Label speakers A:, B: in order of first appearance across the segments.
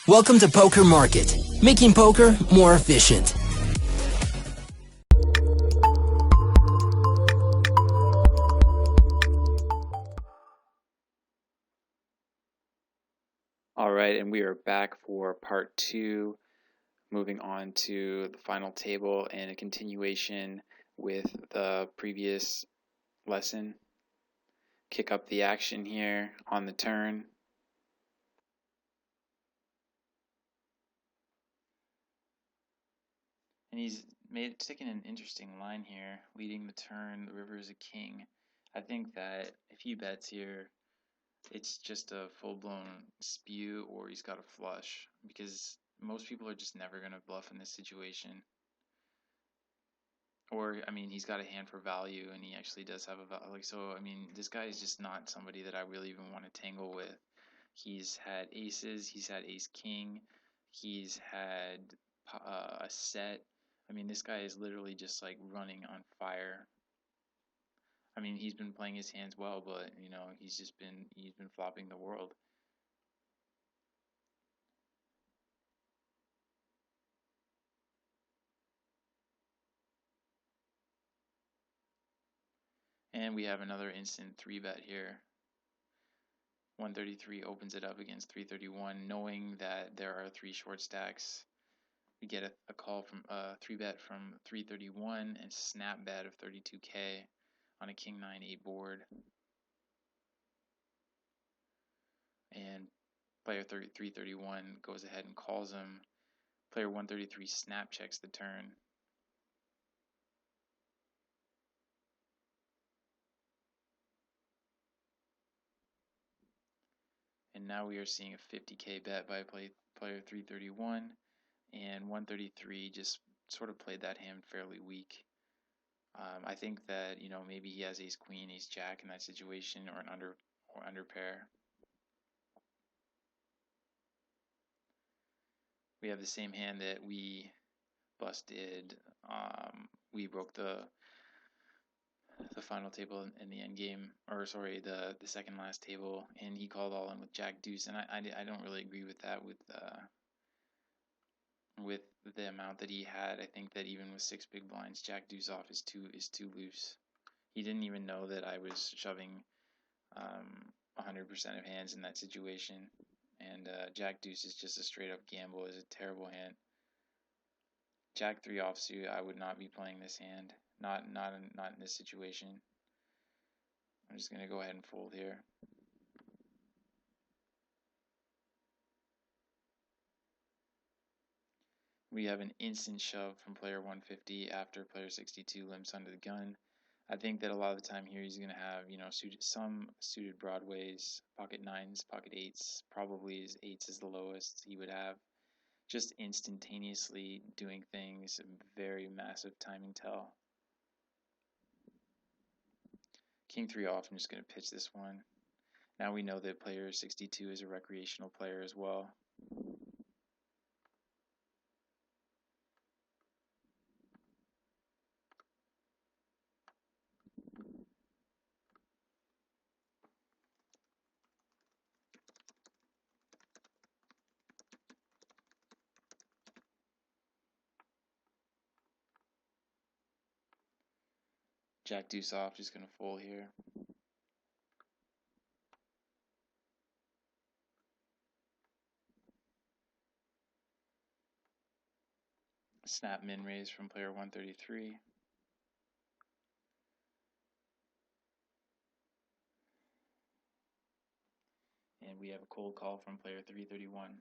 A: Welcome to Poker Market, making poker more efficient.
B: All right, and we are back for part 2, moving on to the final table and a continuation with the previous lesson. Kick up the action here on the turn. And he's taken an interesting line here, leading the turn. The river is a king. I think that if he bets here, it's just a full-blown spew, or he's got a flush, because most people are just never going to bluff in this situation. Or, I mean, he's got a hand for value, and he actually does have a value. So, I mean, this guy is just not somebody that I really even want to tangle with. He's had aces, he's had ace-king, he's had a set. I mean, this guy is literally just like running on fire. I mean, he's been playing his hands well, but, you know, he's been flopping the world. And we have another instant 3-bet here. 133 opens it up against 331, knowing that there are 3 short stacks. We get a call from a 3-bet from 331 and snap bet of 32k on a king 9-8 board. And player 331 goes ahead and calls him. Player 133 snap checks the turn. And now we are seeing a 50k bet by player 331, and 133 just sort of played that hand fairly weak. I think that, you know, maybe he has ace queen, ace jack in that situation, or an under pair. We have the same hand that we busted. We broke the final table in the end game, or sorry, the second last table, and he called all in with jack deuce, and I don't really agree with that with the amount that he had. I think that even with 6 big blinds, jack deuce off is too loose. He didn't even know that I was shoving 100% of hands in that situation, and jack deuce is just a straight up gamble. Is a terrible hand. Jack 3 offsuit, I would not be playing this hand. Not in this situation. I'm just gonna go ahead and fold here. We have an instant shove from player 150 after player 62 limps under the gun. I think that a lot of the time here he's going to have, you know, some suited broadways, pocket 9s, pocket 8s, probably his 8s is the lowest he would have. Just instantaneously doing things, very massive timing tell. King 3 off, I'm just going to pitch this one. Now we know that player 62 is a recreational player as well. Jack deuce off, just going to fold here. Snap min raise from player 133. And we have a cold call from player 331.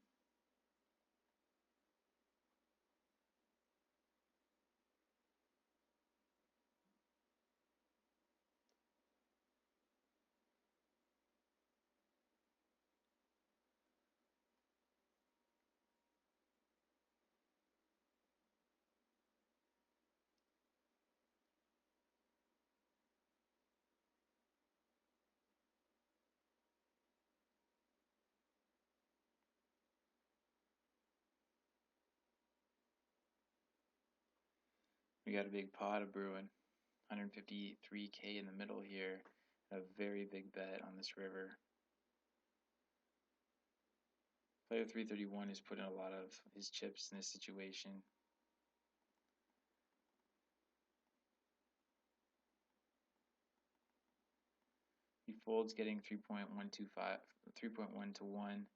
B: We got a big pot of brewing. 153k in the middle here. A very big bet on this river. Player 331 is putting a lot of his chips in this situation. He folds, getting 3.125, 3.1 to 1.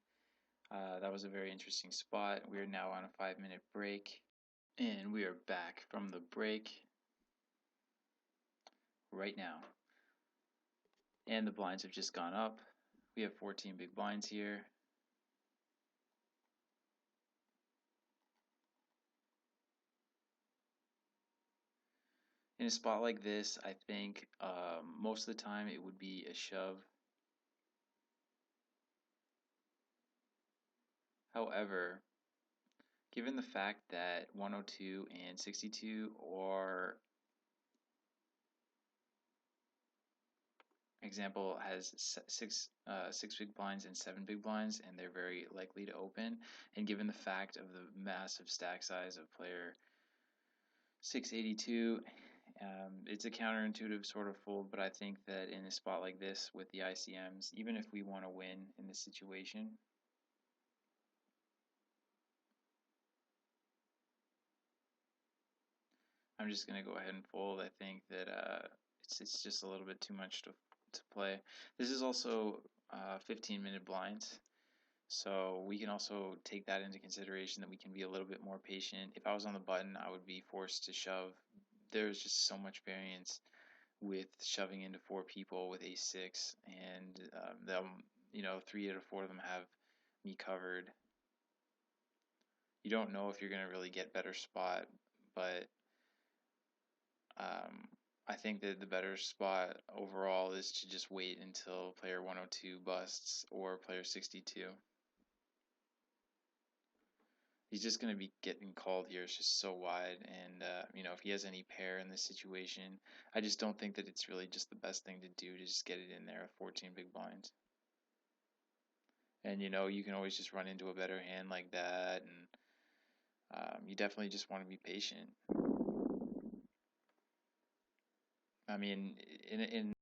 B: That was a very interesting spot. We are now on a 5-minute break. And we are back from the break right now. And the blinds have just gone up. We have 14 big blinds here. In a spot like this, I think most of the time it would be a shove. However, given the fact that 102 and 62 are, example, has six big blinds and 7 big blinds, and they're very likely to open, and given the fact of the massive stack size of player 682, it's a counterintuitive sort of fold, but I think that in a spot like this with the ICMs, even if we want to win in this situation, I'm just going to go ahead and fold. I think that it's just a little bit too much to play. This is also 15-minute blinds, so we can also take that into consideration, that we can be a little bit more patient. If I was on the button, I would be forced to shove. There's just so much variance with shoving into 4 people with ace-6, and them, 3 out of 4 of them have me covered. You don't know if you're going to really get better spot, but I think that the better spot overall is to just wait until player 102 busts or player 62. He's just going to be getting called here. It's just so wide, and if he has any pair in this situation, I just don't think that it's really just the best thing to do to just get it in there with 14 big blinds. And you can always just run into a better hand like that, and you definitely just want to be patient. I mean, in